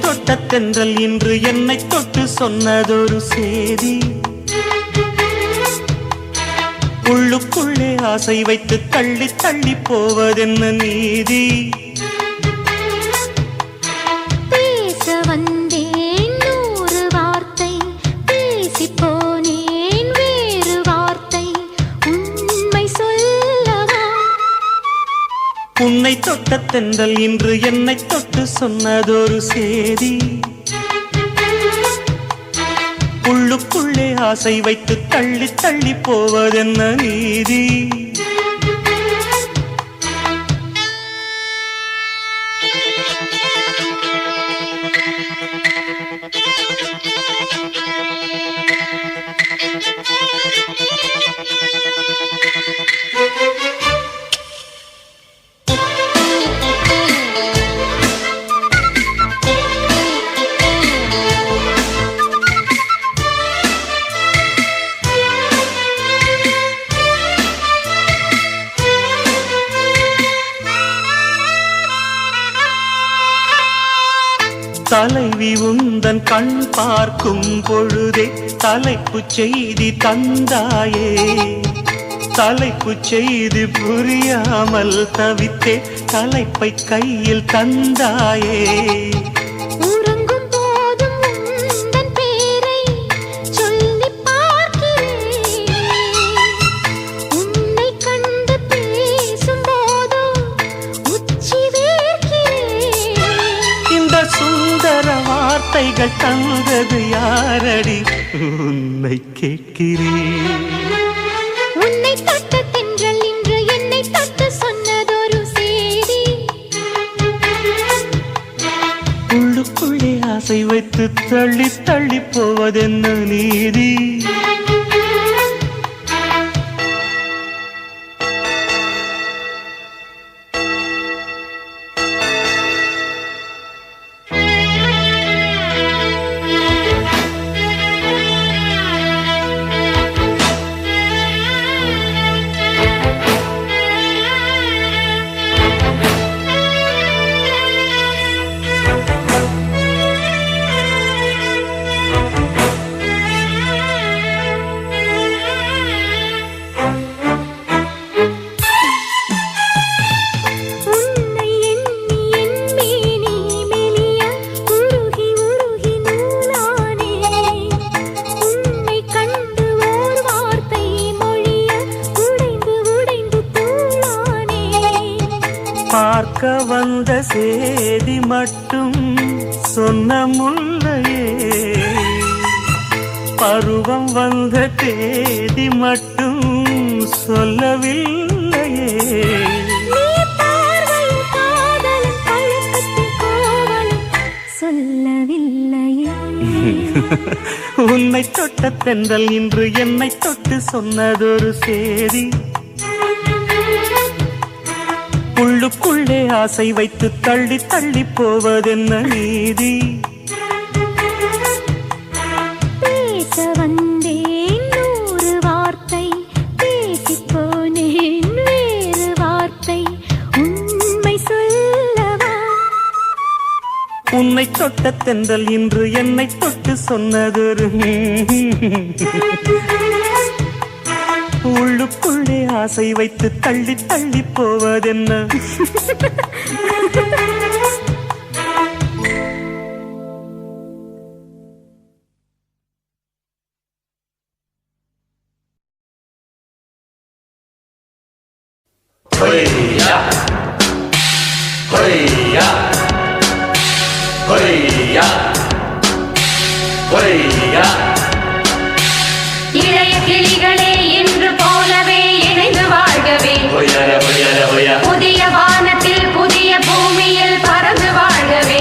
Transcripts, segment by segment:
தொட்ட தென்றல் இன்று என்னை தொட்டு சொன்னதொரு சேதி. உள்ளுக்குள்ளே ஆசை வைத்து தள்ளி தள்ளி போவதென்ன நீதி? பேச வந்தேன் நூறு வார்த்தை, பேசி போனேன் வேறு வார்த்தை, உண்மை சொல்லவா? உன்னை தொட்ட தென்றல் இன்று என்னை தொட்டு சொன்னதொரு சேதி. உள்ளுக்குள்ளே ஆசை வைத்து தள்ளி தள்ளி போவதென்ன நீதி? தலைவி உந்தன் கண் பார்க்கும் பொழுதே தலைப்பு செய்தி தந்தாயே. தலைப்பு செய்தி புரியாமல் தவித்தே தலைப்பை கையில் தந்தாயே. உறங்கும் போதும் உந்தன் பேரை சொல்லி பார்க்கிறேன், உன்னை கண்டு பேசும் போதோ உச்சி வேர்க்கிறேன். இந்த சுந்தர வார்த்தைகள் தந்தது யாரடி? உன்னை கேட்கிறேன். உன்னை தொட்ட தென்றல் இன்று என்னை தொட்டு சொன்னதொரு சேதி. உள்ளுக்குள்ளே ஆசை வைத்து தள்ளி தள்ளி போவதென்ன நீதி? பார்க்க வந்த சேதி மட்டும் சொன்ன முல்லையே, பருவம் வந்த தேதி மட்டும் சொல்லவில்லையே. சொல்லவில்லையே. உன்னை தொட்ட தென்றல் இன்று என்னை தொட்டு சொன்னதொரு சேதி. உள்ளுக்குள்ளே ஆசை வைத்து தள்ளி தள்ளி போவதென்ன நீதி? பேச வந்தேன் நூறு வார்த்தை, பேசி போனேன் வேறு வார்த்தை, உண்மை சொல்லவா? உன்னை தொட்ட தென்றல் இன்று என்னை தொட்டு சொன்னதொரு உள்ளுக்குள்ளே ஆசை வைத்து தள்ளி தள்ளி போவதென்ன? ஹொய்யா ஹொய்யா ஹொய்யா ஹொய்யா. இளைய கிளிகளே இன்று போலவே இணைந்து வாழ்கவே. புதிய வானத்தில் புதிய பூமியில் பறந்து வாழ்கவே.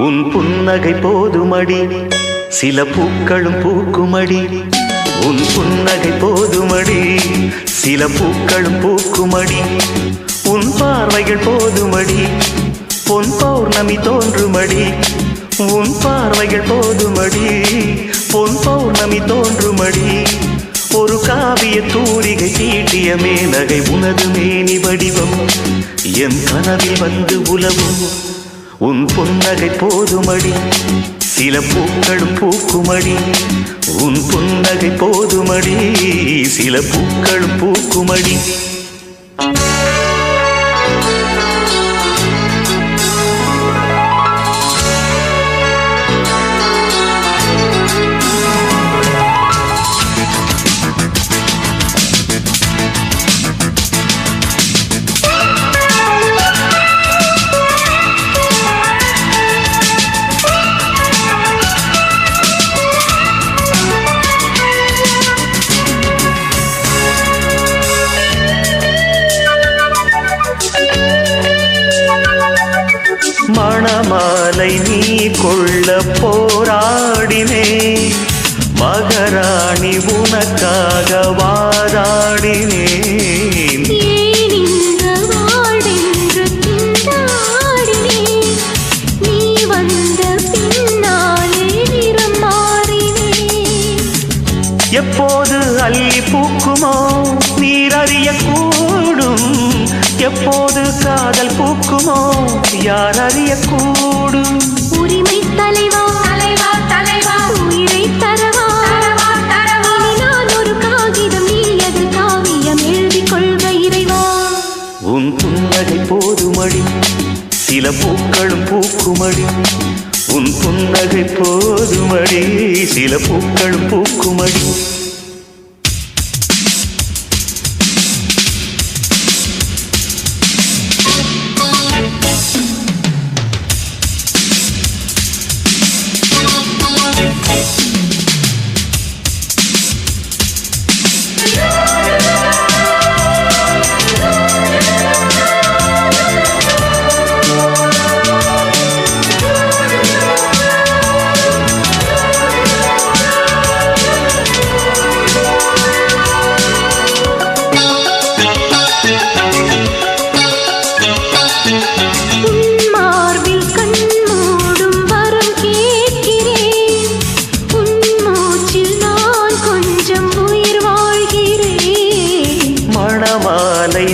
உன் புன்னகை போதுமடி, சில பூக்களும் பூக்குமடி. உன் புன்னகை போதுமடி, சில பூக்களும் பூக்குமடி. உன் பார்வைகள் போதுமடி, பொன் பௌர்ணமி தோன்றுமடி. உன் பார்வைகள் போதுமடி, பொன் பௌர்ணமி தோன்றுமடி. ஒரு காவிய தூரிகை தீட்டிய மேனகை உனது மேனி வடிவம் என் கனவில் வந்து உலவும் உன் புன்னகை போதுமடி சில பூக்களும் பூக்குமடி உன் புன்னகை போதுமடி சில பூக்களும் பூக்குமடி மணமாலை நீ கொள்ள போராடினே மகராணி உனக்காக வாதாடினேன் எப்போது அள்ளி பூக்குமோ நீர் அறியக்கூடும் எப்போது காதல் பூக்குமோ யார் அறியக்கூடும் உரிமை தலைவா தலைவா தலைவா உயிரை தரவா தரவா தரவா நான் ஒரு காகிதம் நீ அது காவியம் எழுதிக் கொள்க இறைவா உன் புன்னகை போதுமடி சில பூக்களும் பூக்குமடி உன் புன்னகை போதுமடி சில பூக்களும் பூக்குமடி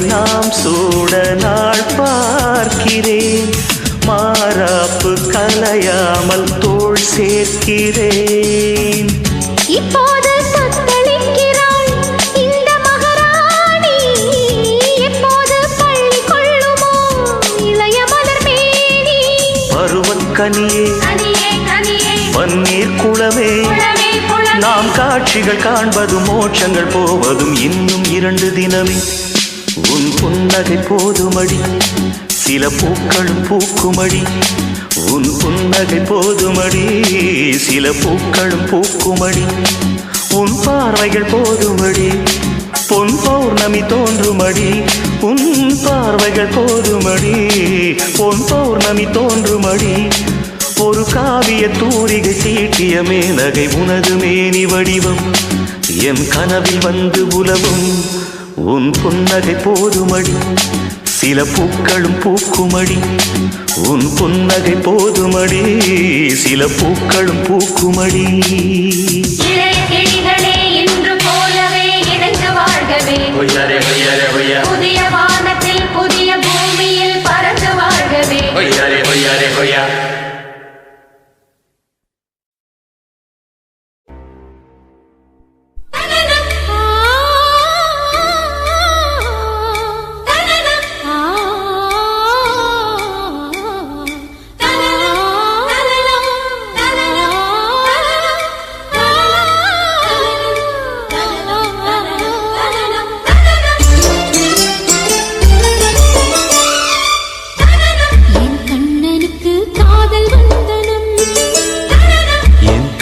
நாம் சூட நாள் பார்க்கிறேன் மாறாப்பு கலையாமல் தோள் சேர்க்கிறேன் இப்போது தத்தளிக்கிறாள் இந்த மகாராணி எப்போது பள்ளி கொள்ளுமோ இளைய மலர் மேனி பருவக்கனியே பன்னீர் குளமே நாம் காட்சிகள் காண்பதும் மோட்சங்கள் போவதும் இன்னும் 2 தினமே உன் புன்னகை போதுமடி சில பூக்களும் பூக்குமடி உன் புன்னகை போதுமடி சில பூக்களும் பூக்குமடி உன் பார்வைகள் போதுமடி பொன் பௌர்ணமி தோன்றுமடி உன் பார்வைகள் போதுமடி பொன் பௌர்ணமி தோன்றுமடி ஒரு காவிய தூரிகை தீட்டிய மேனகை உனது மேனி வடிவம் என் கனவில் வந்து உலவும் உன் புன்னகை போதுமடி சில பூக்களும் பூக்குமடி உன் புன்னகை போதுமடி சில பூக்களும் பூக்குமடி புதிய வானத்தில் புதிய பூமியில் பறந்து வாழ்கவே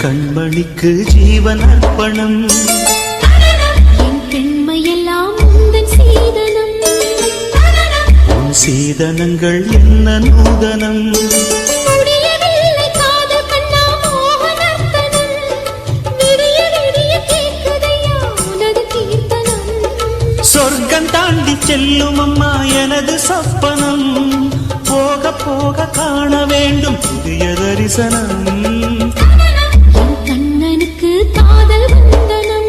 கண்மணிக்கு ஜீவன் அர்ப்பணம் என் பெண்மையெல்லாம் உந்தன் சீதனம் உன் சீதனங்கள் என்ன நூதனம் முடியவில்லை காதல் கண்ணா மோகனர்த்தனம் விடிய விடிய கேட்குதையா உனது கீர்த்தனம் சொர்க்கம் தாண்டி செல்லும் அம்மா எனது சொப்பனம் போக போக காண வேண்டும் புதிய தரிசனம் கண்ணனுக்கு காதல் வந்தனம்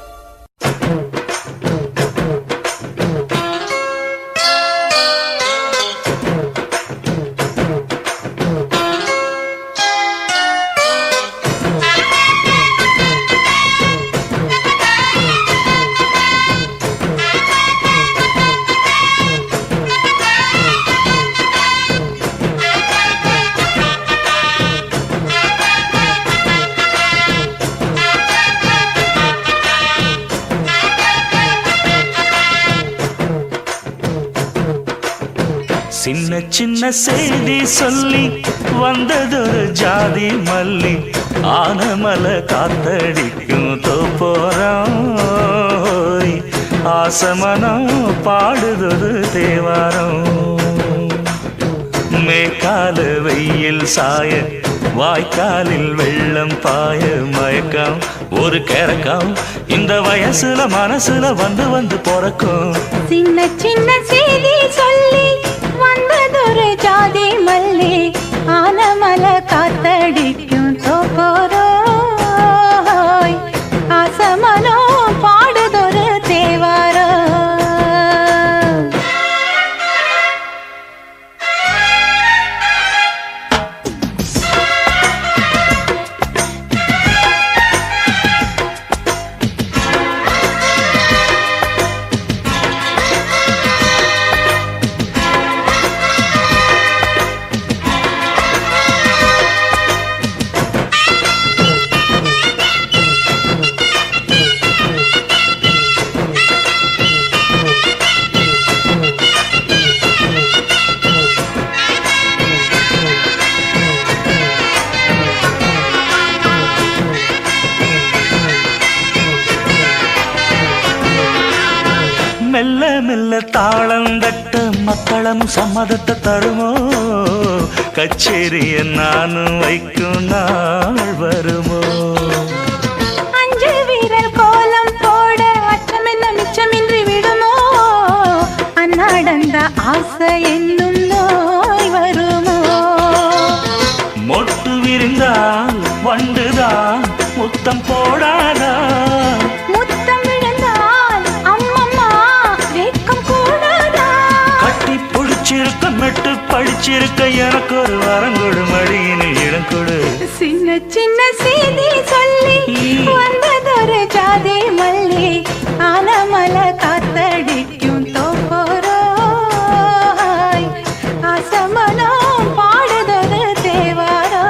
சின்ன சின்ன செய்தி சொல்லி வந்ததொரு ஜாதி மல்லி ஆனமல காத்தடிக்கும் தோப்போரம் ஆசமனம் பாடுதொரு தேவாரம் மேற்கால வெயில் சாய வாய்க்காலில் வெள்ளம் பாய மயக்கம் ஒரு கிறக்கம் இந்த வயசுல மனசுல வந்து வந்து பிறக்கும் சின்ன சின்ன செய்தி சொல்லி வந்ததொரு ஜாதி மல்லி ஆனமல காத்தடிக்கும் தோப்போரோய் ஆசமனோ பாடுதொரு தேவாரோ தாளந்தட்ட மக்களும் சம்மதத்தை தருமோ கச்சேரிய நானும் வைக்கும் நாள் வருமோ அஞ்சு வீரல் கோலம் போட அச்சமென்ன மிச்சமின்றி விடுமோ அந்நாடந்த ஆசை என்னும் நோய் வருமோ மொட்டு விரிந்தால் வண்டுதான் முத்தம் போடாதா முத்தம் விழுந்தால் அம்மம்மா வெட்கம் கூடாதா கட்டி பிடிச்சிருக்க மெட்டு படிச்சிருக்க எனக்கு ஒரு வரங்கொடு மடியினில் இடம் கொடு சின்ன சின்ன செய்தி சொல்லி வந்ததொரு ஜாதி மல்லி ஆனமல காத்தடிக்கும் தோப்போராய் அசமனம் பாடுதொரு தேவாரா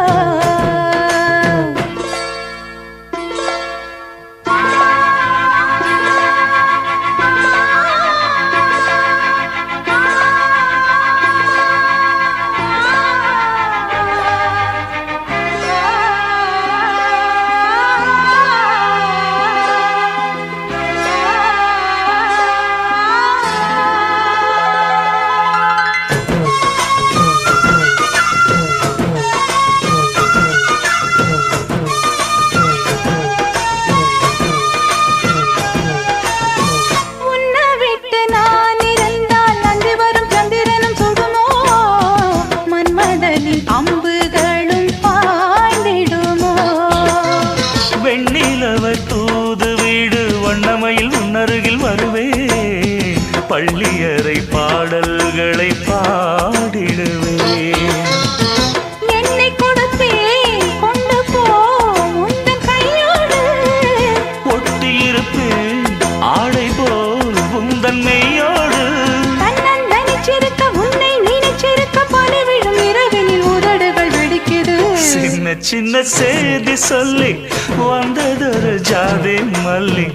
அம்புகளும் பாய்ந்திடுமோ வெண்ணிலவர் தூது வீடு வண்ணமையில் உன்னருகில் வருவே பள்ளியறை பாடல்களை பாடிடுவே என்னை கொடுத்தே கொண்டு போ உந்தன் கையோடு ஒட்டியிருப்பேன் ஆடை போல் உந்தன் மெய்யோடு தன்னன் நினைச்சிருக்க உன்னை நினைச்சிருக்க பணிவிடும் இரவினில் உதடுகள் வெடிக்குது சின்ன சின்ன செய்தி சொல்லி வந்ததொரு ஜாதி மல்லி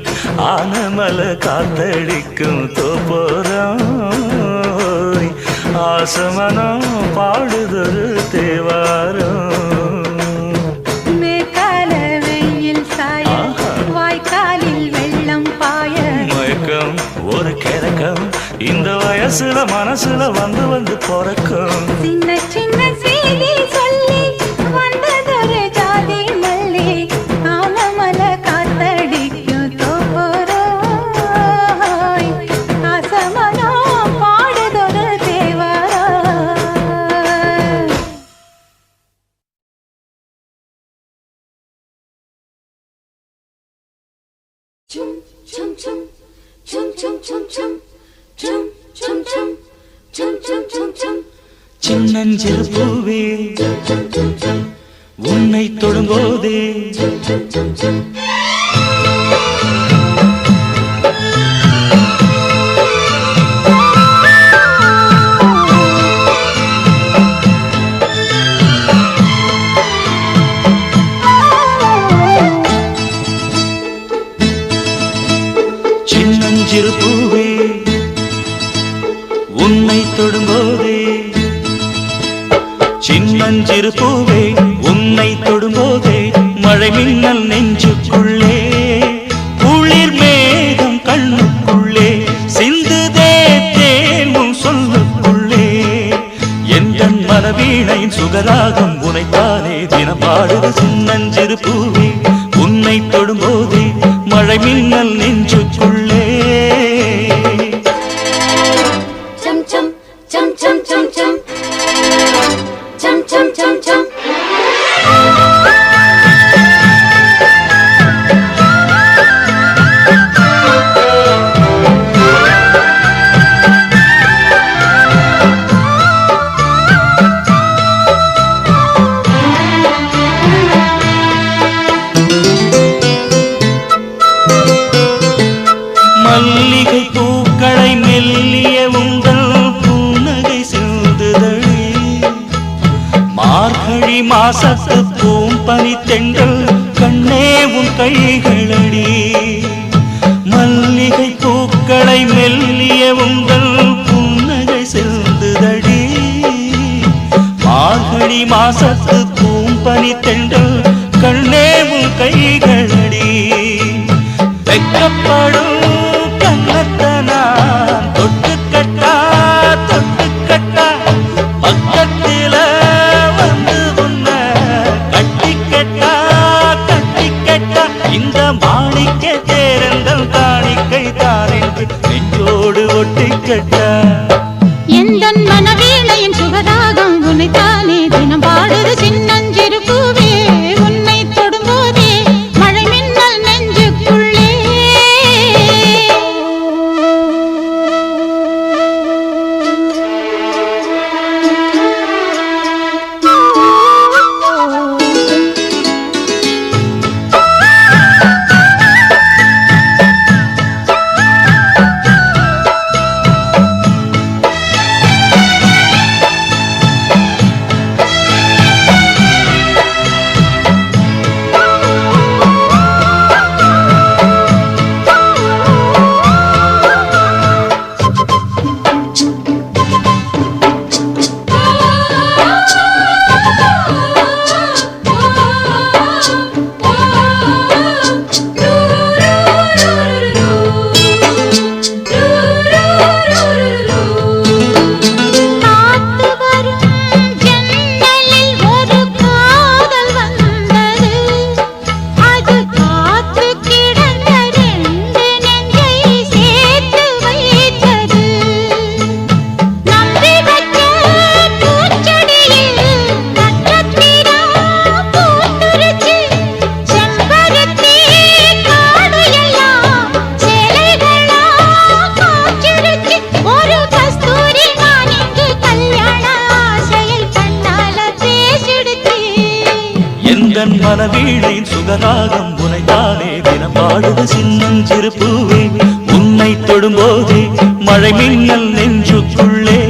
ஆனமல காத்தடிக்கும் தோப்போராய் ஆசமனம் பாடுதொரு தேவாரம் மேற்கால வெயில் சாய வாய்க்காலில் வெள்ளம் பாய மயக்கம் ஒரு கிறக்கம் இந்த வயசுல மனசுல வந்து வந்து பிறக்கும் சின்ன சின்ன செய்தி சொல்லி வந்ததொரு ஜாதி மல்லி ஆனமல காத்தடிக்கும் தோப்போராய் அசமனம் பாடுதொரு Devara chum chum chum chum chum chum chum chum chum chum chum chum chum chum சின்னஞ்சிறு பூவே உன்னை தொடும்போதே சின்னஞ்சிறு பூவே உன்னை தொடும்போதே சின்னஞ்சிறு பூவே உன்னை தொடும்போதே மழை மின்னல் நெஞ்சுக்குள்ளே குளிர் மேகம் கண்ணுக்குள்ளே சிந்துதே தேனும் சொல்லுக்குள்ளே எந்தன் மனவீணையின் சுகராகம் உனைத்தானே தினம் பாடுது சின்னஞ்சிறு பூவே உன்னை தொடும்போதே மழை மின்னல் நெஞ்சுக்குள்ளே chum chum chum chum chum chum chum chum chum chum மல்லிகை பூக்களை மெல்லிய உங்கள் புன்னகை சிந்துதழி மார்கழி மாசத்து பூம்பனி தென்றல் கண்ணே உன் கைகளடி மல்லிகை பூக்களை மெல்லிய உங்கள் புன்னகை சிந்துதழி மார்கழி மாசத்து பூம்பனி தென்றல் கண்ணே உன் கைகளடி வெக்கப்படும் கண்ணத்தை நான் தொட்டு கட்ட ஒட்டிக்கட்டா எந்தன் மனவீணையின் சுகராகம் உன்னைத்தானே தினம் பாடுது சின்னஞ்சிறு பூவே உன்னை தொடும்போதே மழை மின்னல் நெஞ்சுக்குள்ளே மனவீணையின் சுகராகம் உனைத்தானே தினம் பாடுது சின்னஞ்சிறு பூவே உன்னை தொடும்போதே மழை மின்னல் நெஞ்சுக்குள்ளே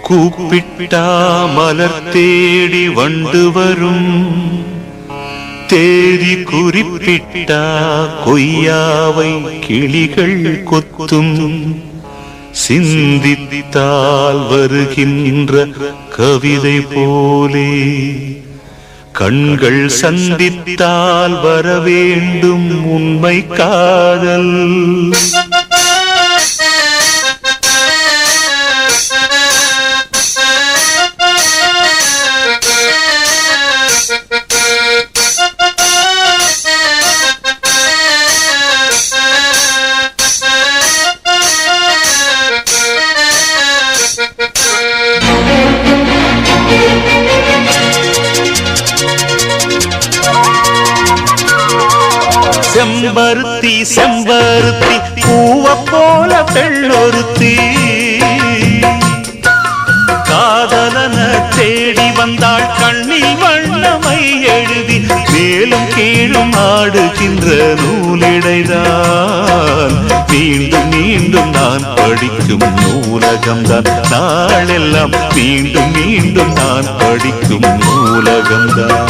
கூப்பிட்டா மலர் தேடி வண்டு வரும் தேதி குறிப்பிட்டா கொய்யாவை கிளிகள் கொத்தும் சிந்தித்தால் வருகின்ற கவிதை போலே கண்கள் சந்தித்தால் வரவேண்டும் உண்மை காதல் செம்பருத்தி செம்பருத்தி பூவ போல பெள்ளொருத்தி காதலன தேடி வந்தாள் கண்ணில் வண்ணமை எழுதி மேலும் கீழும் ஆடுகின்ற நூலிடைதான் மீண்டும் மீண்டும் நான் படிக்கும் நூலகம்தான் நாளெல்லாம் மீண்டும் மீண்டும் நான் படிக்கும் நூலகம்தான்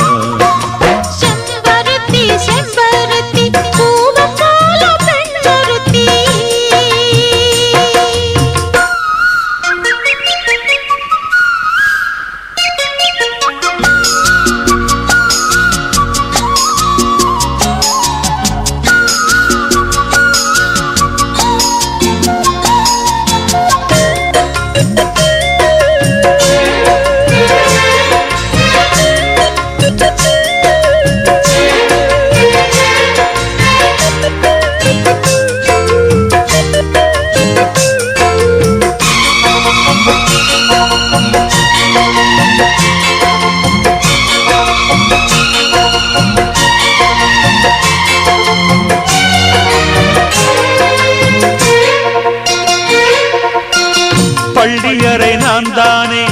பள்ளியறை நான் தானே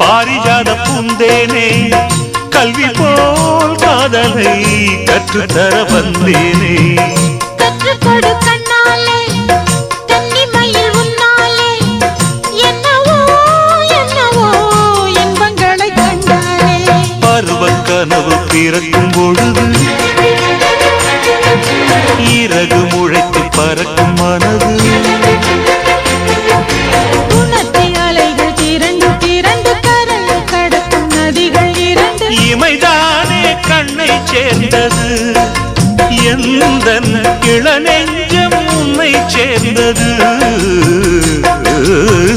பாரிஜாத பூந்தேனே கல்வி போல் காதலை கற்றுத்தர வந்தேனே கற்றுக்கொடு கண்ணாலே கன்னிமையில் உன்னாலே என்னவோ என்னவோ இன்பங்களை கண்டாலே பருவ கனவு பிறக்கும் பொழுது இறகு முளைத்து பறக்கும் மனது சேர்ந்தது எந்தன் இளநெஞ்சம் உன்னை சேர்ந்தது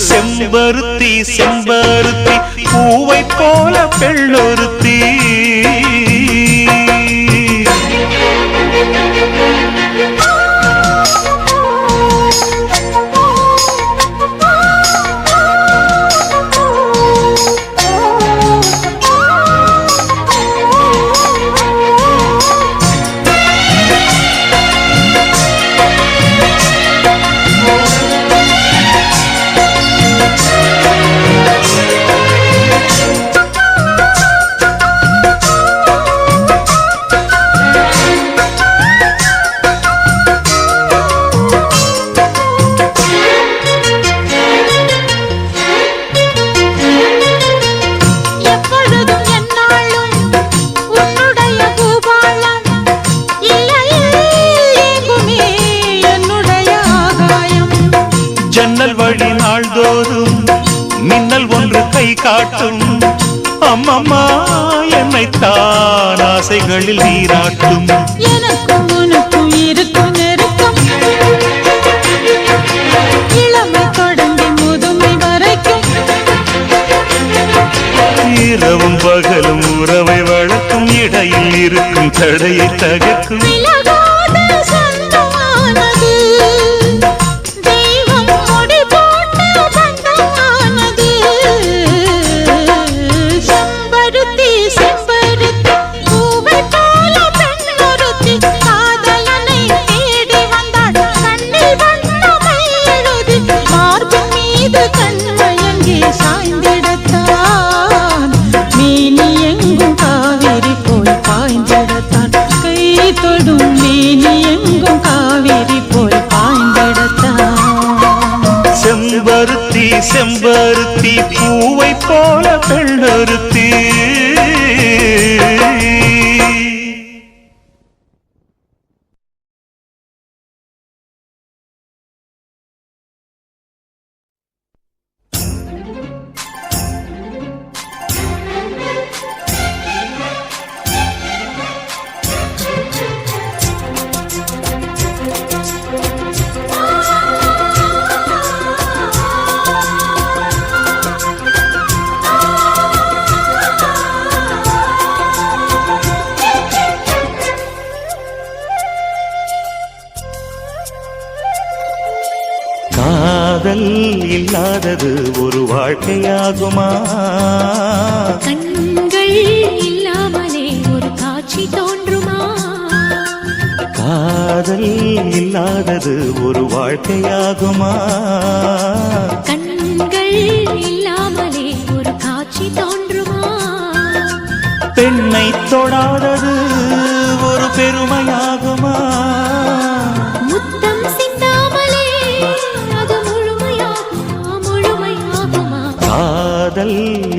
செம்பருத்தி செம்பருத்தி பூவை போல பெண்ணொருத்தி வழி நாள்தோறும் மின்னல் ஒன்று கை காட்டும் அம்மம்மா என்னைத்தான் ஆசைகளில் நீராட்டும் எனக்கும் உனக்கும் இருக்கும் நெருக்கம் இளமை தொடங்கி முதுமை வரைக்கும் இரவும் பகலும் உறவை வளர்க்கும் இடையில் இருக்கும் தடையை தகர்க்கும் செம்பருத்தி செம்பருத்தி பூவை போல பெண்ணொருத்தி காதல் இல்லாதது ஒரு வாழ்க்கையாகுமா கண்கள் இல்லாமலே ஒரு காட்சி தோன்றுமா காதல் இல்லாதது ஒரு வாழ்க்கையாகுமா கண்கள் இல்லாமலே ஒரு காட்சி தோன்றுமா பெண்ணை தொடாதது ஒரு பெருமையாகுமா முத்தம் சிந்தாமலே அது முழுமையாகுமா காதல்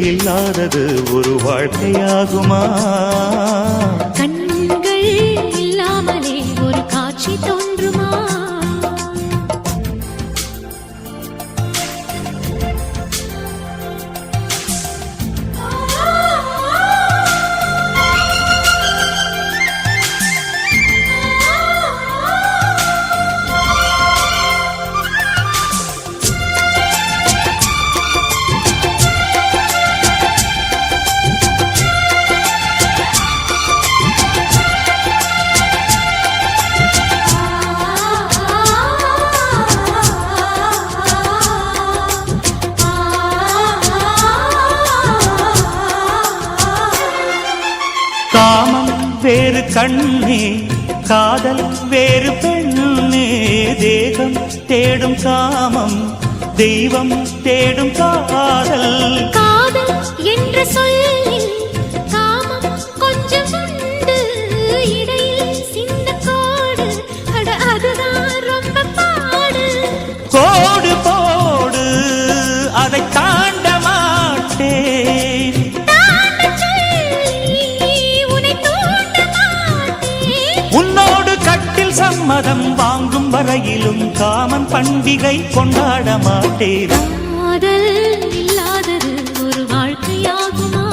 இல்லாதது ஒரு வாழ்க்கையாகுமா கண்கள் இல்லாமலே ஒரு காட்சி தோன்றுமா காமம் வேறு கண்ணே காதல் வேறு பெண்ணே தேகம் தேடும் காமம் தெய்வம் தேடும் காதல் காதல் என்ற சொல்லில் காமம் கொஞ்சம் உண்டு இடையில் சின்ன கோடு அட அதுதான் ரொம்ப பாடு கோடு போடு அதை தாண்ட மாட்டேன் உன்னோடு கட்டில் சம்மதம் வாங்கும் வரையிலும் காமன் பண்டிகை கொண்டாட மாட்டேன் காதல் இல்லாதது ஒரு வாழ்க்கையாகுமா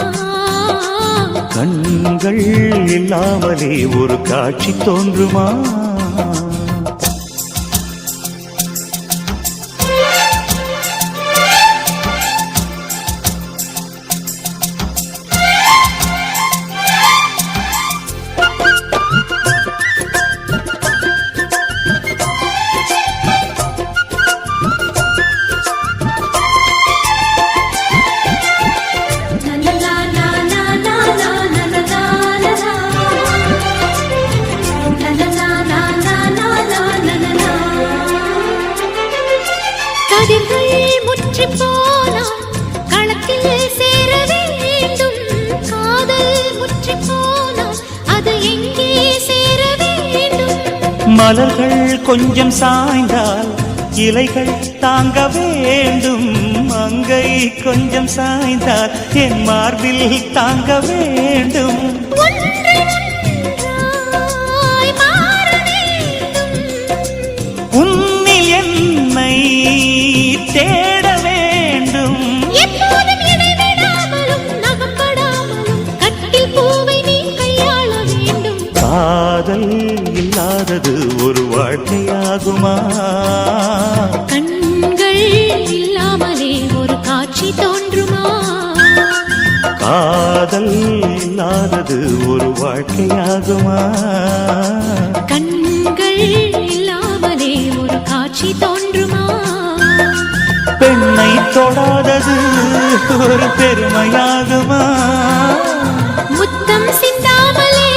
கண்கள் கண்கள் இல்லாமலே ஒரு காட்சி தோன்றுமா? மலர்கள் கொஞ்சம் சாய்ந்தால் இலைகள் தாங்க வேண்டும். மங்கை கொஞ்சம் சாய்ந்தால் என் மார்பில் தாங்க வேண்டும். உன்னில் என்னை தேட வேண்டும். காதல் இல்லாதது ஒரு வாழ்க்கையாகுமா? கண்கள் இல்லாமலே ஒரு காட்சி தோன்றுமா? காதல் இல்லாதது ஒரு வாழ்க்கையாகுமா? கண்கள் இல்லாமலே ஒரு காட்சி தோன்றுமா? பெண்ணை தொடாதது ஒரு பெருமையாகுமா? முத்தம் சிந்தாமலே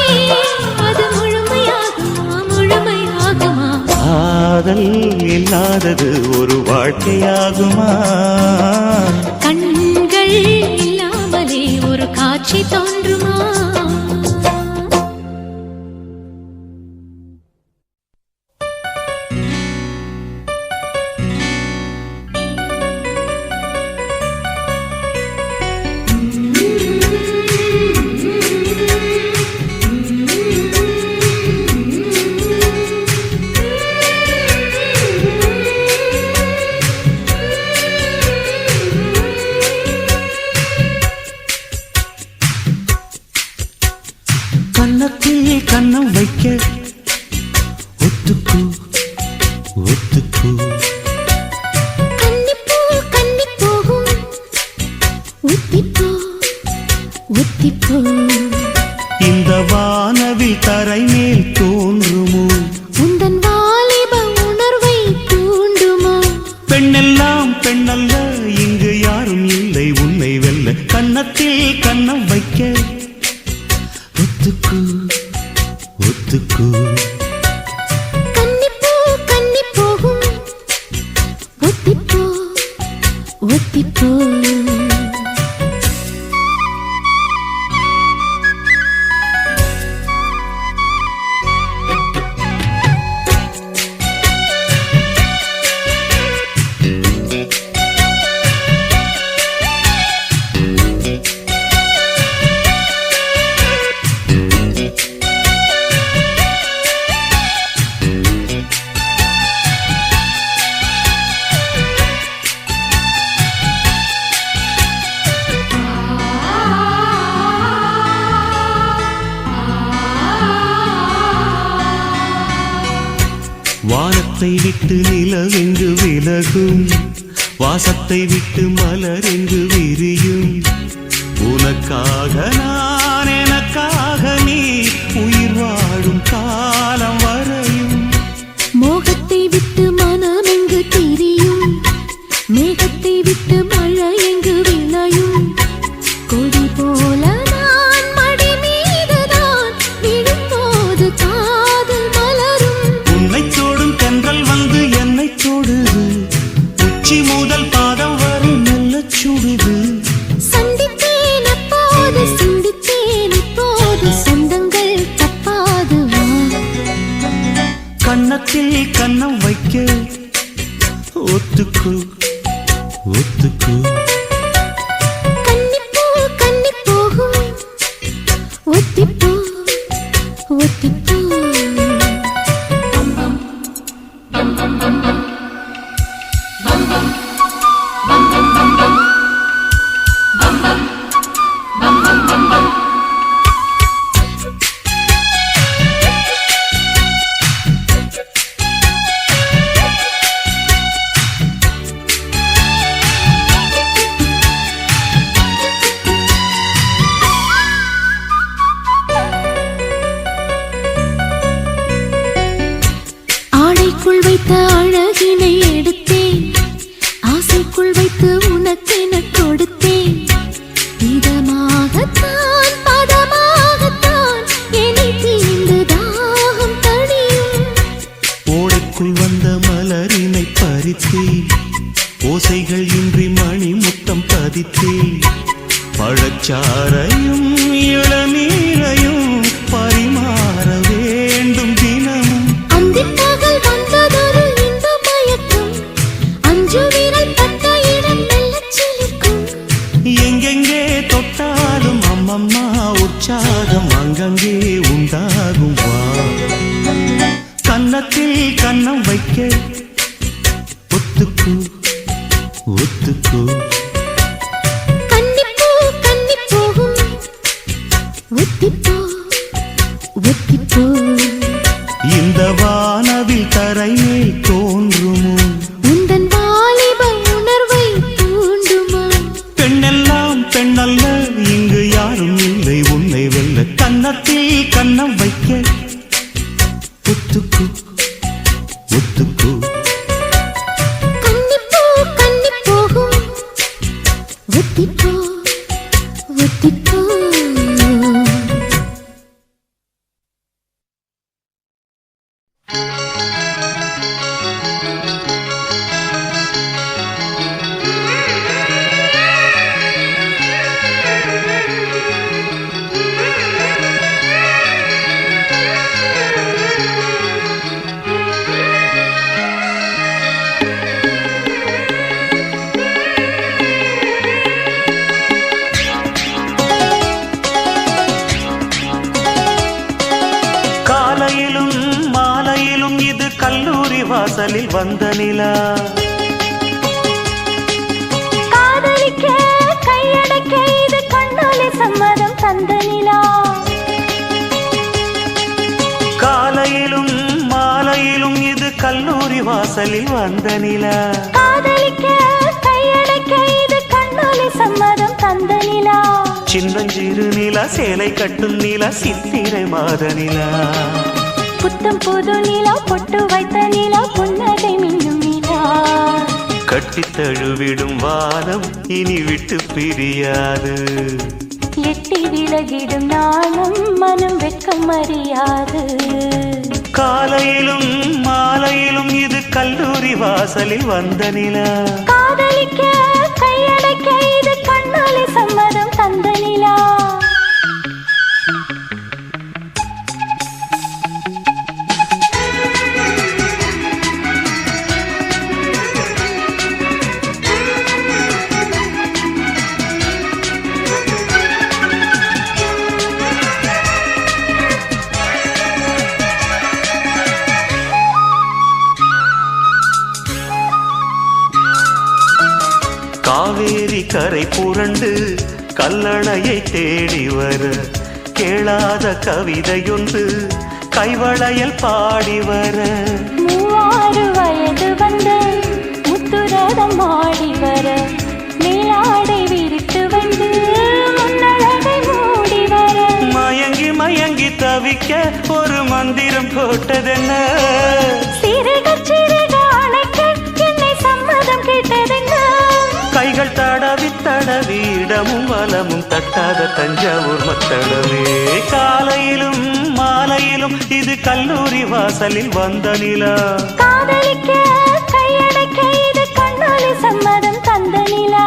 அது முழுமையாகுமா? முழுமையாகுமா? காதல் இல்லாதது ஒரு வாழ்க்கையாகுமா? கண்கள் இல்லாமலே ஒரு காட்சி தோன்றுமா? கன்னத்தில் கன்னம் வைக்க ஒத்துக்கு ஒத்துக்கு. கன்னிப்பூ கன்னி போகும் ஒத்திப்போ ஒத்திப்போ. இந்த வானவில் தரை மேல் தோன்றுமோ? உந்தன் வாலிப உணர்வை தூண்டுமோ? பெண்ணெல்லாம் பெண்ணல்ல, இங்கு யாரும் இல்லை உன்னை வெல்ல. கன்னத்தில் கன்னம் வைக்க ஒத்துக்கு ஒத்துக்கு. கன்னிப்பூ கன்னி போகும் ஒத்திப்போ ஒத்திப்போ. வானத்தை விட்டு நிலவெங்கு விலகும், வாசத்தை விட்டு மலரெங்கு விரியும். உனக்காக நான் எனக்காக நீ உயிர் வாழும் காலம் வரையும். மோகத்தை விட்டு மனம் எங்கு திரியும், மேகத்தை விட்டு மழை எங்கு விளையும். கொடி போல நான் மடி மீதுதான் விழும்போது காதல் மலரும். உன்னை தோடும் தென்றல் வந்து என்னை தொடுது, உச்சி முதல் பாதம் வரை நல்ல சுடுது. சந்தித்தேன் அப்போது சிந்தித்தேன் இப்போது சொந்தங்கள் தப்பாது வா. கன்னத்தில் கன்னம் வைக்க ஒத்துக்கு ஒத்துக்கு. கன்னிப்பூ கன்னி போகும் ஒத்திப்போ ஒத்திப்போ. ஆடைக்குள் வைத்த அழகினை எடுத்தேன், ஆசைக்குள் வைத்து உனக்கென கொடுத்தேன். இதமாகத்தான் பதமாகத்தான் என்னை தீர்ந்து தாகம் தணியும். ஓடைக்குள் வந்த மலரினை பறித்தேன், ஓசைகள் இன்றி மணி முத்தம் பதித்தேன். பழச்சாரையும் இளநீரையும் பரிமாற வேண்டும் தினமும். அந்திப்பகல் வந்ததொரு இன்ப மயக்கம், அஞ்சு விரல் பட்ட இடம் மெல்லச் சிலிர்க்கும். எங்கெங்கே தொட்டாலும் அம்மம்மா உற்சாகம் அங்கங்கே உண்டாகும். வா கன்னத்தில் கன்னம் வைக்க ஒத்துக்கு ஒத்துக்கு. கன்னிப்பூ கன்னிப் போகும், ஒத்திப்போ ஒத்திப்போ. இந்த வானவில் தரை மேல் தோன்றுமோ, உந்தன் வாலிப உணர்வை தூண்டுமா? பெண்ணெல்லாம் பெண்ணல்ல, இங்கு யாரும் இல்லை உன்னை வெல்ல. கன்னத்தில் கன்னம் வைக்க ஒத்துக்கு ஒத்துக்கு. கன்னிப்பூ கன்னிப் போகும், ஒத்திப்போ ஒத்திப்போ. காலையிலும் மாலையிலும் இது கல்லூரி வாசலில் வந்த நிலா. காதலிக்க கையடைக்க இது கண்ணாலே சம்மதம் தந்த நிலா. காலையிலும் மாலையிலும் இது கல்லூரி வாசலில் வந்த நிலா. காதலிக்க கையடைக்க இது கண்ணாலே சம்மதம் தந்த நிலா. சின்னஞ்சிறு நிலா, சேலை கட்டும் நிலா, சித்திரை மாத நிலா. புத்தம் புது நிலா, பொட்டு வைத்த நிலா, புன்னகை மின்னும் நிலா. கட்டித் தழுவிடும் வானம் இனி விட்டு பிரியாது. எட்டி விலகிடும் நாளும் மனம் வெட்கம் அறியாது. காலையிலும் மாலையிலும் இது கல்லூரி வாசலில் வந்த நிலா. காதலிக்க கையடைக்க இது கண்ணாலே சம்மதம் தந்த நிலா. காவேரி கரை புரண்டு கல்லணையை தேடி வர, கேளாத கவிதையொன்று கைவளையல் பாடி வர. 36 வயது வந்த முத்துரதம் ஆடி வர, மேலாடை விரித்து வந்து முன்னழகை மூடி வர. மயங்கி மயங்கி தவிக்க ஒரு மந்திரம் போட்டதென்ன? சிறுக சிறுக அணைக்க என்னை சம்மதம் கேட்டதென்ன? கைகள் தடவி தடவி இடமும் வலமும் தட்டாத தஞ்சாவூர் மத்தளவே. காலையிலும் மாலையிலும் இது கல்லூரி வாசலில் வந்த நிலா. காதலிக்க கையடைக்க இது கண்ணாலே சம்மதம் தந்த நிலா.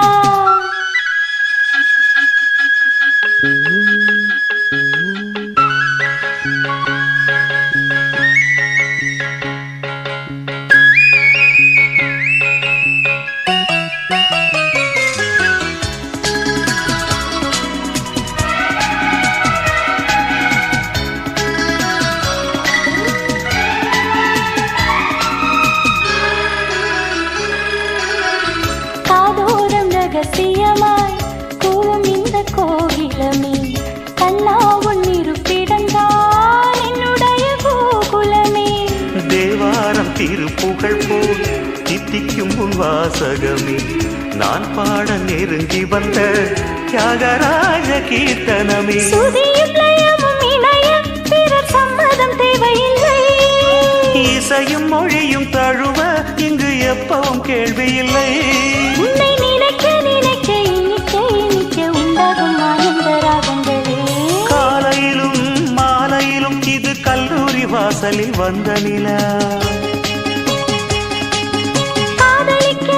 ரகசியமாய் கூவும் இந்த கோவிலமே, கண்ணா உன் இருப்பிடந்தான் என்னுடைய கோகுலமே. தேவாரம் திருப்புகழ் போல் தித்திக்கும் உன் வாசகமே, நான் பாட நெருங்கி வந்த தியாகராஜ கீர்த்தனமே. சுதியும் லயமும் இணைய பிறர் சம்மதம் தேவையில்லை. இசை இசையும் மொழியும் தழுவ இங்கு எப்பவும் கேள்வி இல்லை. உன்னை நினைக்க நினைக்க இனிக்க இனிக்க உண்டாகும் ஆனந்த ராகங்களே. காலையிலும் மாலையிலும் இது கல்லூரி வாசலில் வந்த நிலா. காதலிக்க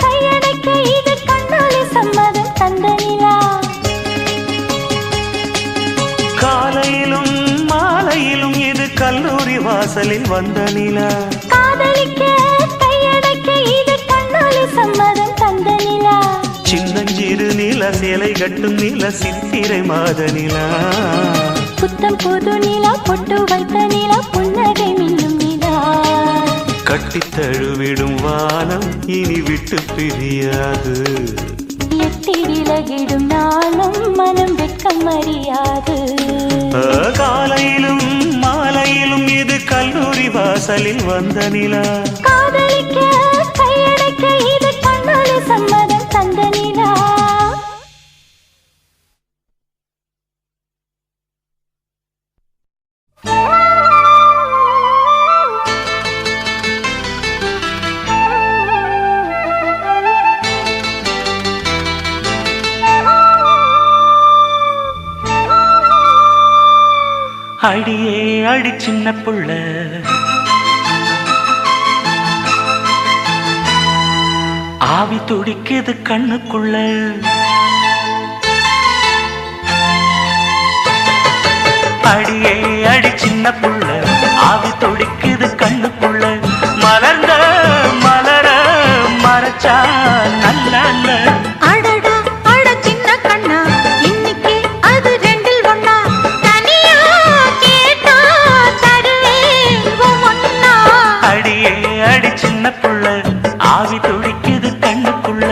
கையடைக்க இது கண்ணாலே சம்மதம் தந்த நிலா. காலையிலும் மாலையிலும் இது கல்லூரி வாசலில் வந்த நிலா. காதலிக்க கையடைக்க இது கண்ணாலே சம்மதம் தந்த நிலா. சின்னஞ்சிறு நில சேலை கட்டும் நில சித்திரை மாத நிலா. புத்தம் புது நிலா பொட்டு வைத்த நிலா புன்னகை மின்னும் நிலா. கட்டித் தழுவிடும் வானம் இனி விட்டு பிரியாது. எட்டி விலகிடும் நாளும் மனம் வெட்கம் அறியாது. காலையிலும் மாலையிலும் இது கல்லூரி வாசலில் வந்த நிலா. காதலிக்க கையடைக்க இது கண்ணாலே சம்மதம் தந்த நிலா. அடியே அடி சின்ன புள்ள, ஆவி துடிக்குது கண்ணுக்குள்ள. அடியே அடி சின்ன புள்ள, ஆவி துடிக்குது கண்ணுக்குள்ள. மலர்ந்த மலர மறைச்சா நல்ல அடடா அட சின்ன கண்ணா இன்னைக்கு அது ரெண்டில் ஒண்ணா. தனியா கேட்டா தருவேன் ஒண்ணா. அடியே அடி சின்ன புள்ள, ஆவி துடிக்குது கண்ணுக்குள்ள.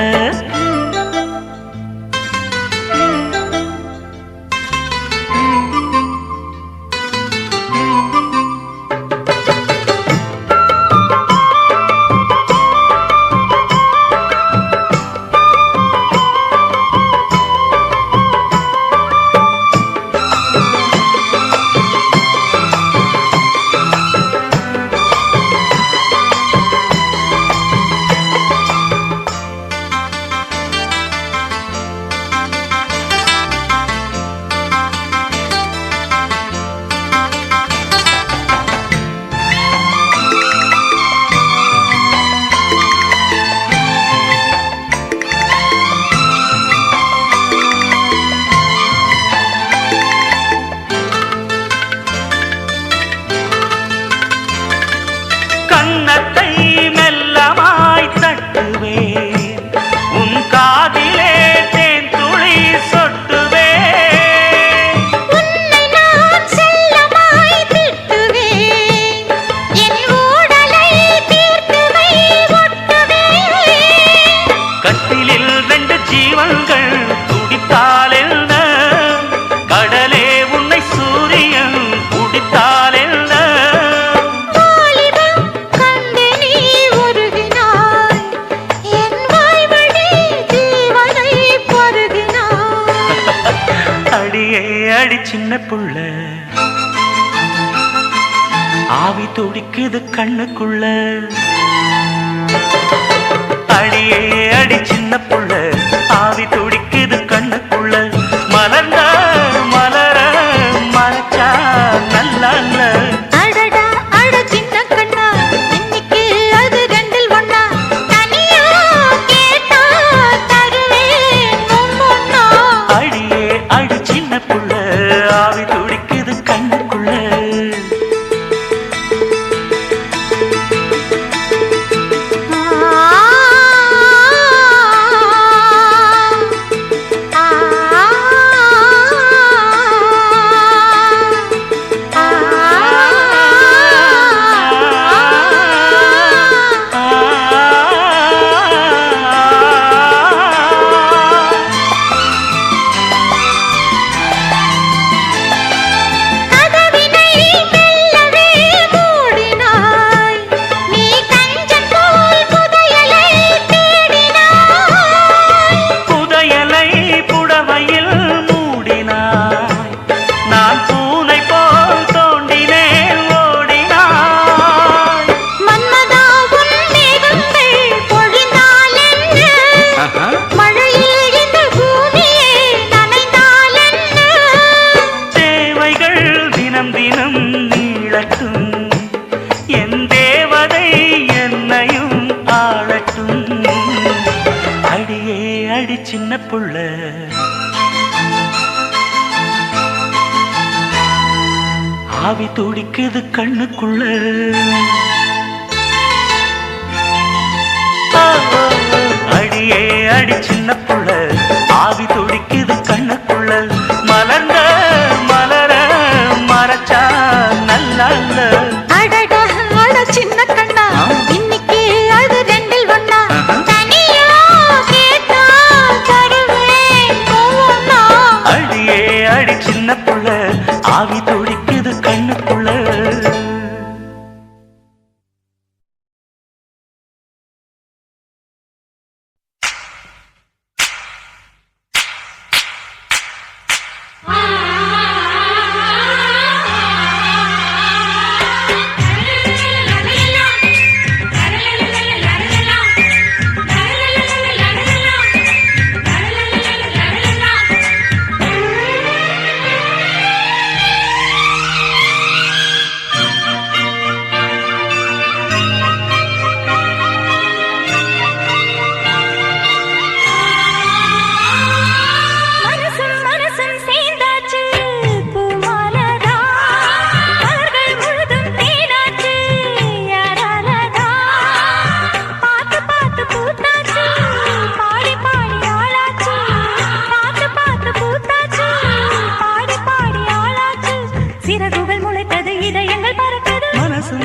கன்னத்தை மெல்லமாய் தட்டுவேன், உன் காதிலே தேன் துளி சொட்டுவேன். உன்னை நான் செல்லமாய் திட்டுவேன், என் ஊடலை தீர்த்துவை ஒட்டுவேன். கட்டிலில் ரெண்டு ஜீவன்கள் துடித்தால் என்ன, கடலே உன்னை சூரியன் குடித்தால் என்ன. வாலிபம் கண்டு நீ உருகினாய், என் வாய்வழி ஜீவனை பருகினாய். அடியே அடி சின்ன புள்ள, ஆவி துடிக்குது கண்ணுக்குள்ள. அடியே அடி சின்ன புள்ள, ஆவி துடிக்குது கண்ணுக்குள்ள. மலர்ந்த மலர மறைச்சா நல்ல அடடா அட சின்ன கண்ணா இன்னைக்கு அது ரெண்டில் ஒண்ணா. தனியா கேட்டா தருவேன் ஒண்ணா. அடியே அடி சின்ன புள்ள, ஆவி துடிக்குது கண்ணுக்குள்ள. ஆ சின்ன புள்ள ஆவி துடிக்குது கண்ணுக்குள்ள அடியே அடி சின்ன புள்ள ஆவி துடிக்குது கண்ணுக்குள்ள மலர்ந்த மலர மறைச்சா நல்லா அடடா அட சின்ன கண்ணா இன்னைக்கு அது ரெண்டில் ஒண்ணா தனியா கேட்டா தருவேன் போனா அடியே அடி சின்ன புள்ள ஆவி துடிக்குது கண்ணுக்குள்ள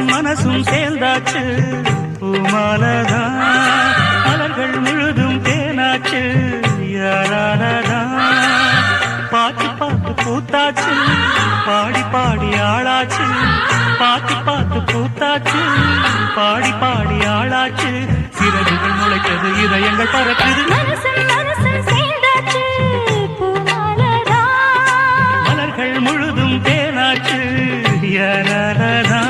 மனசும் சேர்ந்தாச்சு பூமாலதா மலர்கள் முழுதும் தேனாச்சு யாராலதா பாட்டு பாட்டு பூத்தாச்சு பாடி பாடி ஆளாச்சு பாட்டு பாட்டு பூத்தாச்சு பாடி பாடி ஆளாச்சு சிறகுகள் முளைத்தது இதயங்கள் பறக்குது மலர்கள் முழுதும் தேனாச்சு யாராலதா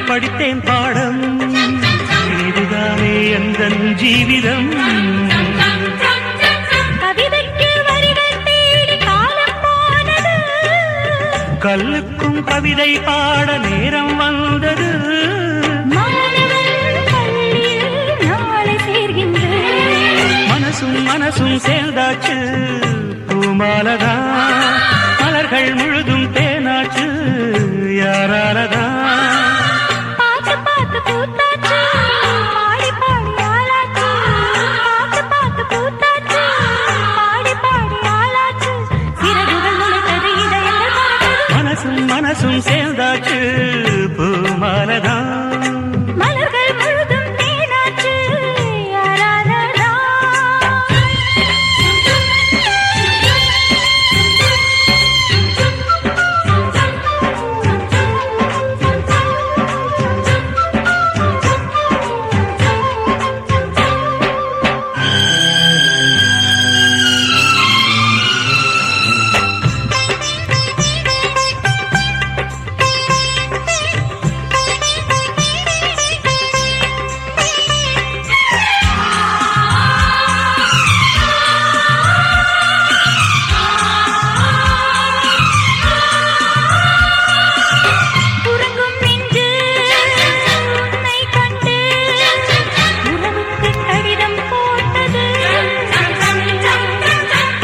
படித்தேன் பாடம் இதுதானே எந்தன் ஜீவிதம் கவிதைக்கு வரிகள் தேடி காலம் போனது கல்லுக்கும் கவிதை பாட நேரம் வந்தது மாணவன் பள்ளியில் நாளை சேர்கின்றேன் மனசும் சேர்ந்தாச்சு பூமாலதா மலர்கள் முழுதும் தேனாச்சு யாராலதா மனசும் சேர்ந்தாச்சு பூமாலதா மலர்கள் முழுதும் தேனாச்சு யாராலதா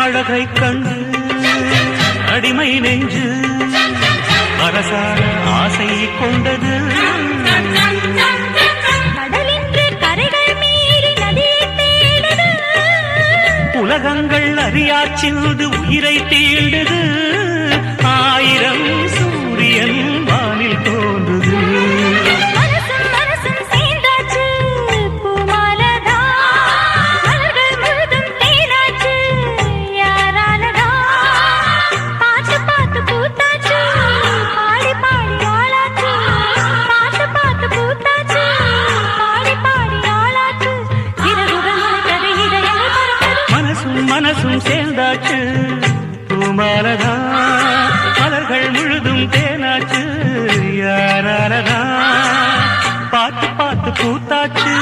அழகை கண்டு அடிமை நெஞ்சு அரசான ஆசை கொண்டது கடலின்று கரைகள் மீறி நதியை தேடுது உலகங்கள் அறியாச்சில்து உயிரை தீண்டது ஆயிரம் சூரியன் வானில் தோன்றுது மனசும் சேர்ந்தாச்சு பூமாலதா மலர்கள் முழுதும் தேனாச்சு யாராலதா பாட்டு பாட்டு பூத்தாச்சு மனசும் மனசும் சேர்ந்தாச்சு பூமாலதா மலர்கள் முழுதும் தேனாச்சு யாராலதா பார்த்து பார்த்து பூத்தாச்சு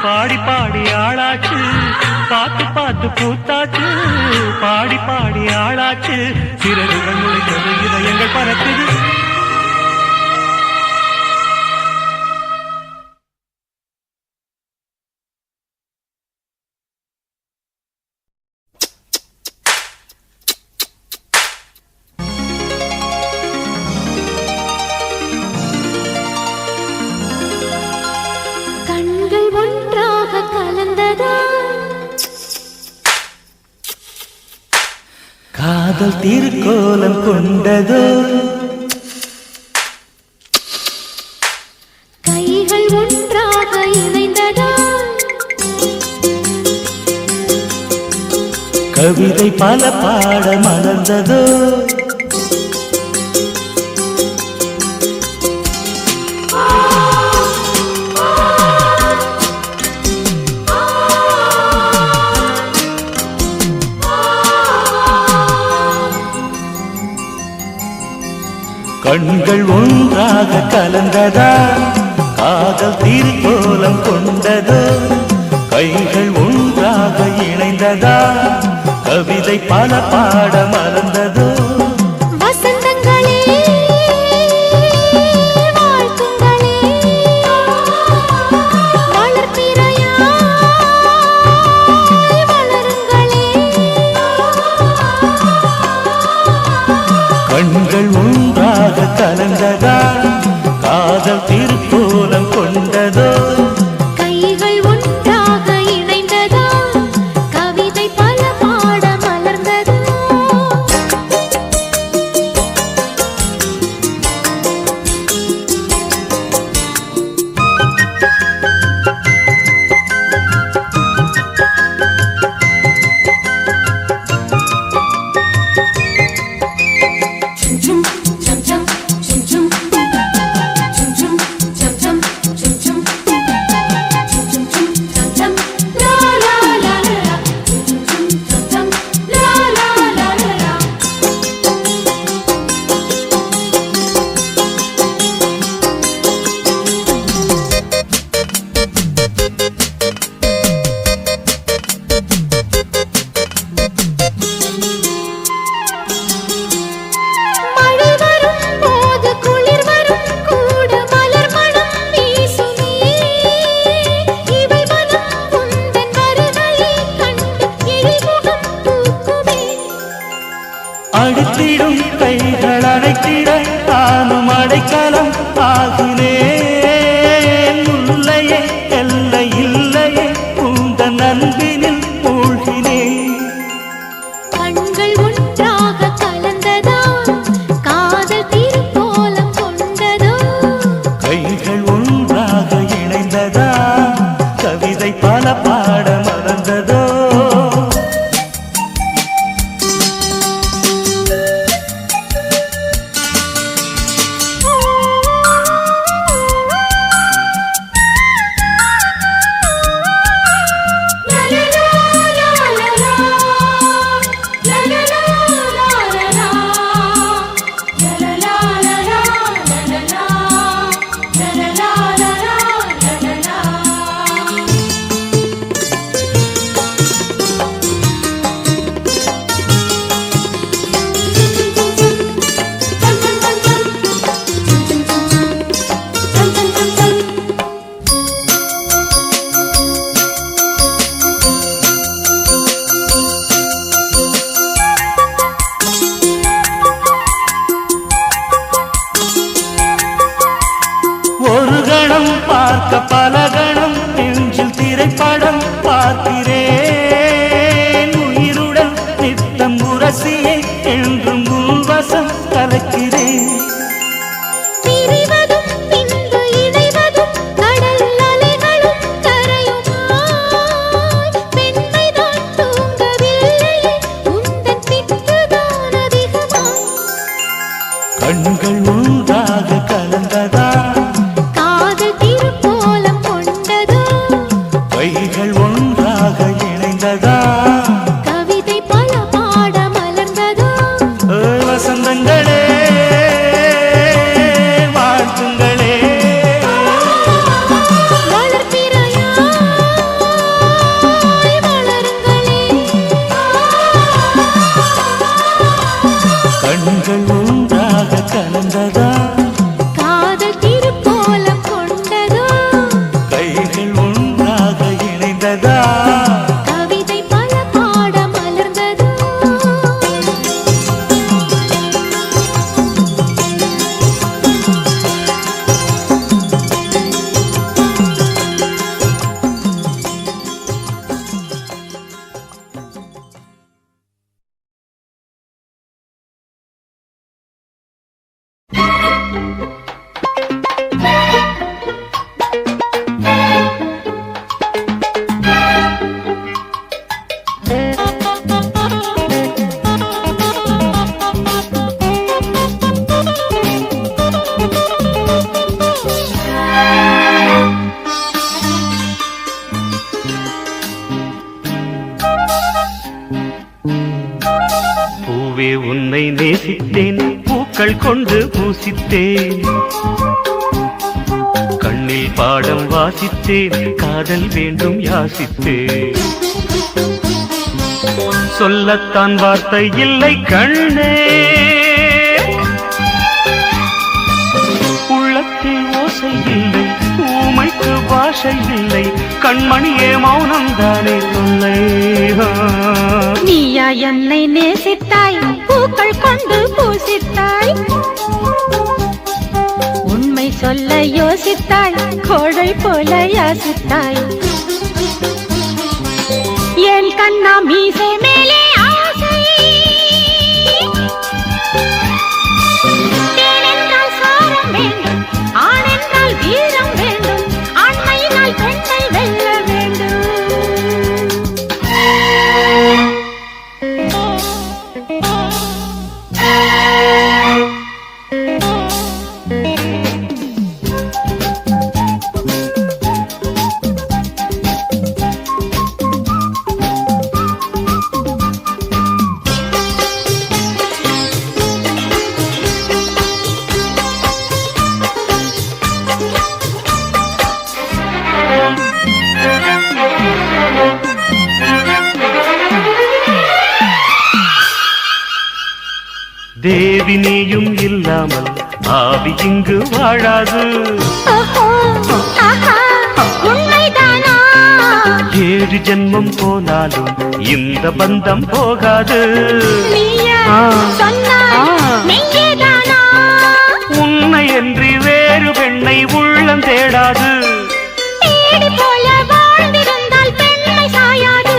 பாடி பாடி ஆளாச்சு பார்த்து பார்த்து பூத்தாச்சு பாடி பாடி ஆளாச்சு சிறகுகள் முளைத்தது இதயங்கள் பறக்குது கண்கள் ஒன்றாக கலந்ததா காதல் திருக்கோலம் கொண்டதோ கைகள் ஒன்றாக இணைந்ததா கவிதை பல பாட மலர்ந்ததோ கண்கள் ஒன்றாக கலந்ததா காதல் திருக்கோலம் கொண்டதோ கைகள் ஒன்றாக இணைந்ததா கவிதை பல பாட மலர்ந்ததோ வசந்தங்களே வாழ்த்துங்களே வளர்ப்பிறையாய் வளருங்களே கண்கள் ஒன்றாக கலந்ததா காதல் திருக்கோலம் கொண்டதோ கைகள் ஒன்றாக இணைந்ததா கவிதை பல பாட மலர்ந்ததோ மழை வரும் போது குளிர் வரும் கூட மலர் மனம் வீசுமே இவள் மனம் உந்தன் வருகையை கண்டு எழில்முகம் பூக்குமே அடித்திடும் கைகள் அடைத்திட தானும் அடைக்கலம் ஆகினேன் உள்ளையே எல்லை இல்லையே உந்தன் அன்பினில் மூழ்கினேன் கண்கள் ஒன்றாக கலந்ததா காதல் திருக்கோலம் கொண்டதோ கைகள் ஒன்றாக இணைந்ததா கவிதை பல பாட மலர்ந்ததோ ஒரு கணம் பார்க்க பல கணம் நெஞ்சில் திரைப்படம் பார்க்கிறேன் உயிருடன் நித்தம் உரசியை என்றும் உள்வசம் கலக்கிறேன் பிரிவதும் பின்பு இணைவதும் கடல் அலைகளும் கரையுமாய் பெண்மைதான் தூங்கவில்லையே உந்தன் பித்துதான் அதிகமாய் கண்கள் ஒன்றாக கலந்ததா காதல் திருக்கோலம் கொண்டதோ கைகள் ஒன்றாக இணைந்ததா பூவே உன்னை நேசித்தேன் பூக்கள் கொண்டு பூசித்தேன் கண்ணில் பாடம் வாசித்தேன் காதல் வேண்டும் யாசித்தேன் சொல்லத்தான் வார்த்தை இல்லை கண்ணே உள்ளத்தில் ஓசை இல்லை ஊமைக்கு பாஷை இல்லை கண்மணியே மௌனம் தானே தொல்லை நீயா என்னை நேசித்தாய் பூக்கள் கொண்டு பூசித்தாய் உண்மை சொல்ல யோசித்தாய் கோழை போல யாசித்தாய் என் கண்ணா மீசை மேலே ஆசை தேன் என்றால் சாரம் வேண்டும் ஆண் என்றால் வீரம் வேண்டும் ஆண்மையினால் பெண்ணை வெல்ல வேண்டும் தேவி நீயும் இல்லாமல் ஆவி இங்கு வாழாது உண்மைதானா 7 ஜென்மம் போனாலும் இந்த பந்தம் போகாது நீயா சொன்னாய் மெய்யேதானா உன்னை என்று வேறு பெண்ணை உள்ளம் தேடாது தேடி போல வாழ்ந்திருந்தால் பெண்மை சாயாது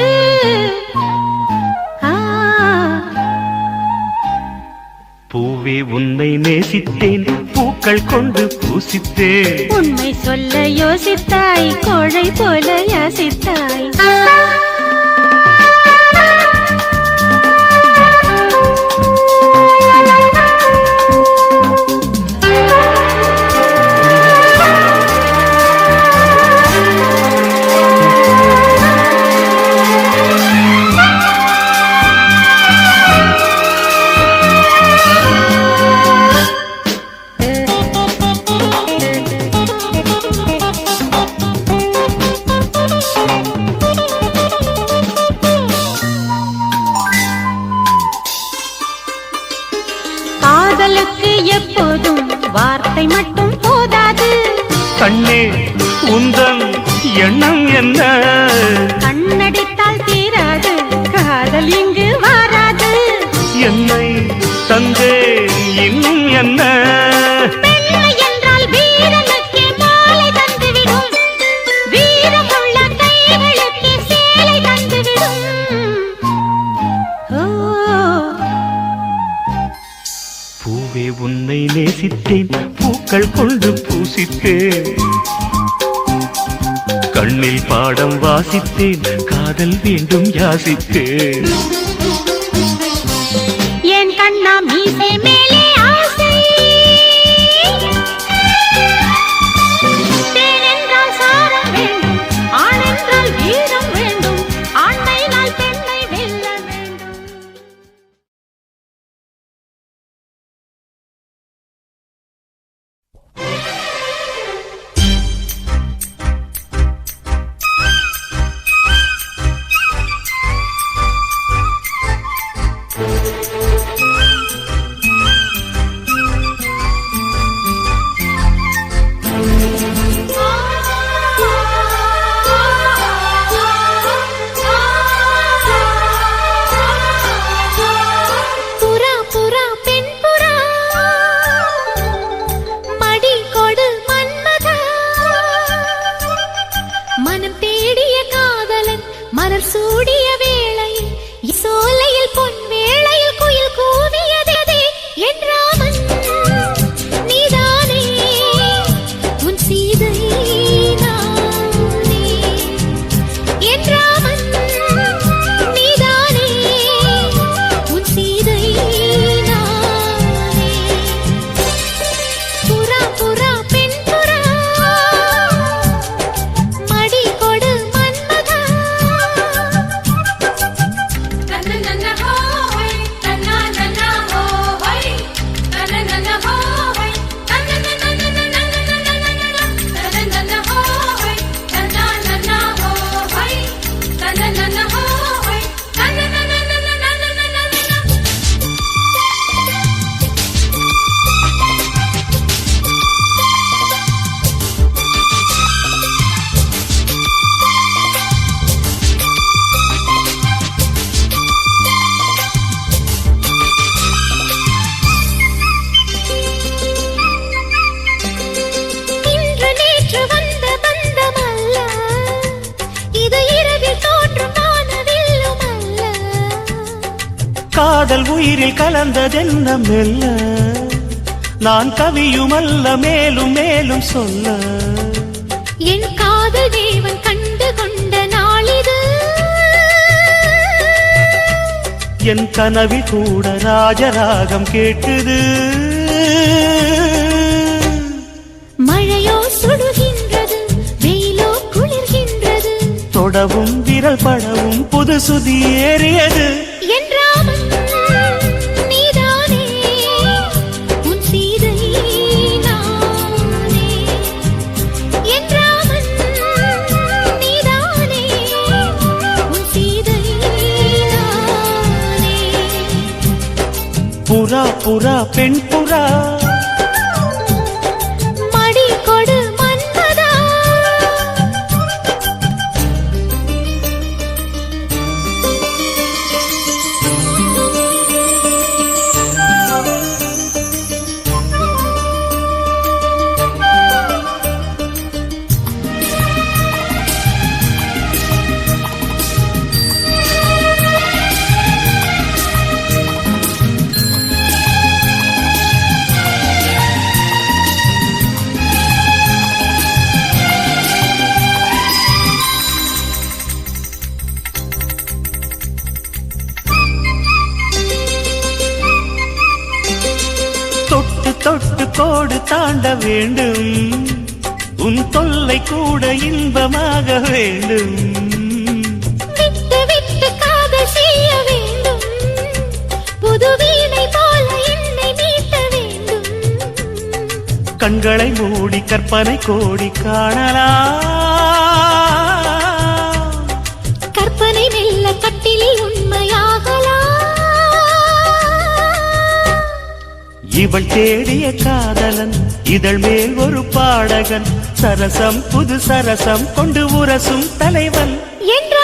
பூவே உன்னை நேசித்தேன் பூக்கள் கொண்டு பூசித்தேன் உண்மை சொல்ல யோசித்தாய் கோழை போல யாசித்தாய் காதலுக்கு எப்போதும் வார்த்தை மட்டும் போதாது கண்ணே உந்தன் எண்ணம் என்ன கண்ணடித்தால் தீராது காதல் இங்கு வாராது என்னை தந்தே இன்னும் என்ன பெண்மை என்றால் வீரனுக்கே மாலை தந்துவிடும் வீரமுள்ள கைகளுக்கே சேலை தந்துவிடும் பூவே உன்னை நேசித்தேன் பூக்கள் கொண்டு பூசித்தேன் கண்ணில் பாடம் வாசித்தேன் காதல் வேண்டும் யாசித்தேன் என் கண்ணா மீசை மேலே ஆசை தேன் என்றால் சாரம் வேண்டும் ஆண் என்றால் வீரம் வேண்டும் ஆண்மையினால் பெண்ணை வெல்ல வேண்டும் காதல் உயிரில் கலந்ததென்ன மெல்ல நான் கவியுமல்ல மேலும் மேலும் சொல்ல என் காதல் தேவன் கண்டு கொண்ட நாளிது என் கனவில் கூட ராஜராகம் கேட்டுது மழையோ சுடுகின்றது வெயிலோ குளிர்கின்றது தொடவும் விரல் படவும் புது சுதி ஏறியது என் ராமன் நீதானே உன் சீதை நானே என் ராமன் நீதானே உன் சீதை நானே புறா புறா பெண் புறா மடி கொடு மன்மதா தொட்டு தொட்டு கோடு தாண்ட வேண்டும் உன் தொல்லை கூட இன்பமாக வேண்டும் விட்டு விட்டு காதல் செய்ய வேண்டும் புது வீணை போல என்னை மீட்ட வேண்டும் கண்களை மூடி கற்பனை கோடி காணலாம் கற்பனை மெல்ல கட்டிலில் உண்மையாகலாம் இவள் தேடிய காதலன் இதழ் மேல் ஒரு பாடகன் சரசம் புது சரசம் கொண்டு உரசும் தலைவன் என்ற